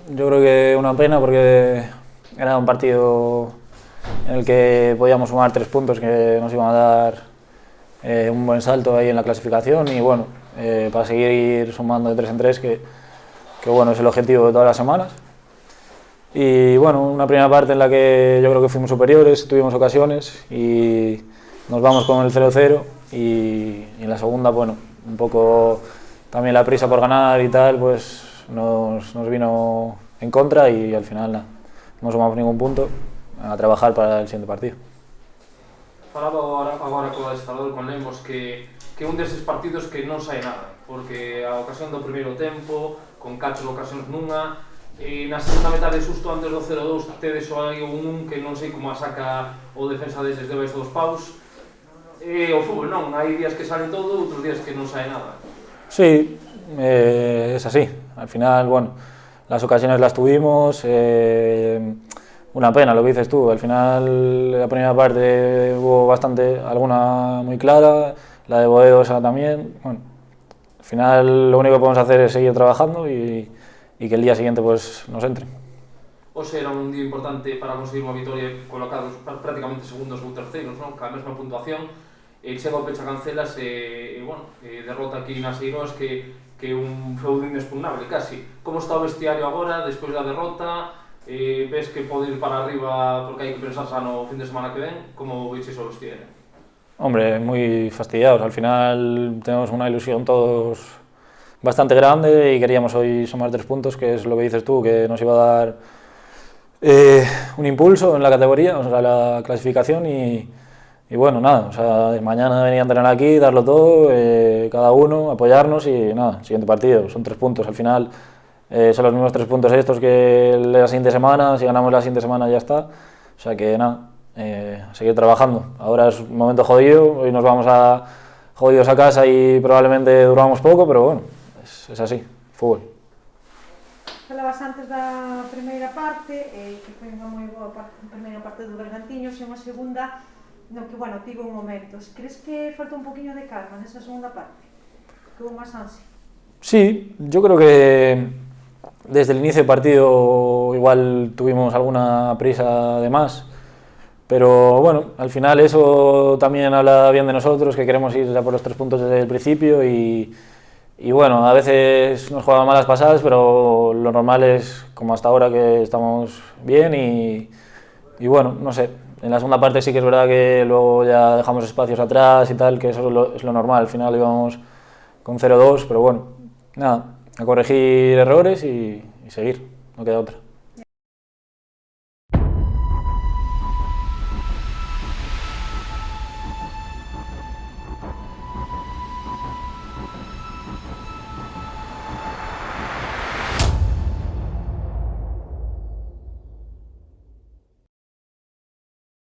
Yo creo que una pena porque era un partido en el que podíamos sumar 3 puntos que nos iban a dar un buen salto ahí en la clasificación y bueno, para seguir sumando de 3 en 3 que bueno, es el objetivo de todas las semanas. Y bueno, una primera parte en la que yo creo que fuimos superiores, tuvimos ocasiones y nos vamos con el 0-0 y en la segunda, bueno, un poco también la prisa por ganar y tal, pues nos vino en contra y al final nada, no sumamos ningún punto, a trabajar para el siguiente partido. Falaba agora co adestrador con Lemos que un deses partidos que non sai nada, porque a ocasión do primeiro tempo, con 4 ocasións nunha, e na segunda metade xusto antes do 0-2 tedes só aí un que non sei como a saca o defensa deses debaixo dos paus. E o fútbol non, hai días que sale todo, outros días que non sai nada. Sí, es así. Al final, bueno, las ocasiones las tuvimos. Una pena lo que dices tú. Al final, la primera parte hubo bastante, alguna muy clara, la de Boedo esa también. Bueno, al final lo único que podemos hacer es seguir trabajando y que el día siguiente pues nos entre. Hoxe era un día importante para conseguir unha vitoria colocados prácticamente segundos ou terceiros, non? Ca mesma puntuación. Chega o Pecha Cancelas e bueno, derrota aquí nas Eiroas que un feudo inexpugnable, casi. Como está o vestiario agora, despois da derrota? Ves que pode ir para arriba porque hai que pensar xa no fin de semana que ven? Como veis o vestiario? Hombre, muy fastidiados. Al final tenemos una ilusión todos bastante grande y queríamos hoy sumar 3 puntos, que es lo que dices tú, que nos iba a dar un impulso en la categoría, o sea, la clasificación y bueno, nada, o sea, mañana venir a entrenar aquí, darlo todo, cada uno, apoyarnos y nada, siguiente partido, son 3 puntos, al final son los mismos 3 puntos estos que la siguiente semana, si ganamos la siguiente semana ya está, o sea que nada, a seguir trabajando. Ahora es un momento jodido, hoy nos vamos jodidos a casa y probablemente duramos poco, pero bueno, es así, fútbol. Falabas antes da primeira parte, que foi unha moi boa primeira parte do Bergantiños e unha segunda no que, bueno, tivo momentos. Crees que falta un poquinho de calma nesa segunda parte? Que hubo máis ansia? Sí, yo creo que desde el inicio del partido igual tuvimos alguna prisa de más, pero bueno, al final eso también habla bien de nosotros, que queremos ir a por los 3 puntos desde el principio y bueno, a veces nos juegan malas pasadas, pero lo normal es, como hasta ahora, que estamos bien y bueno, no sé, en la segunda parte sí que es verdad que luego ya dejamos espacios atrás y tal, que eso es lo normal, al final íbamos con 0-2, pero bueno, nada, a corregir errores y seguir, no queda otra.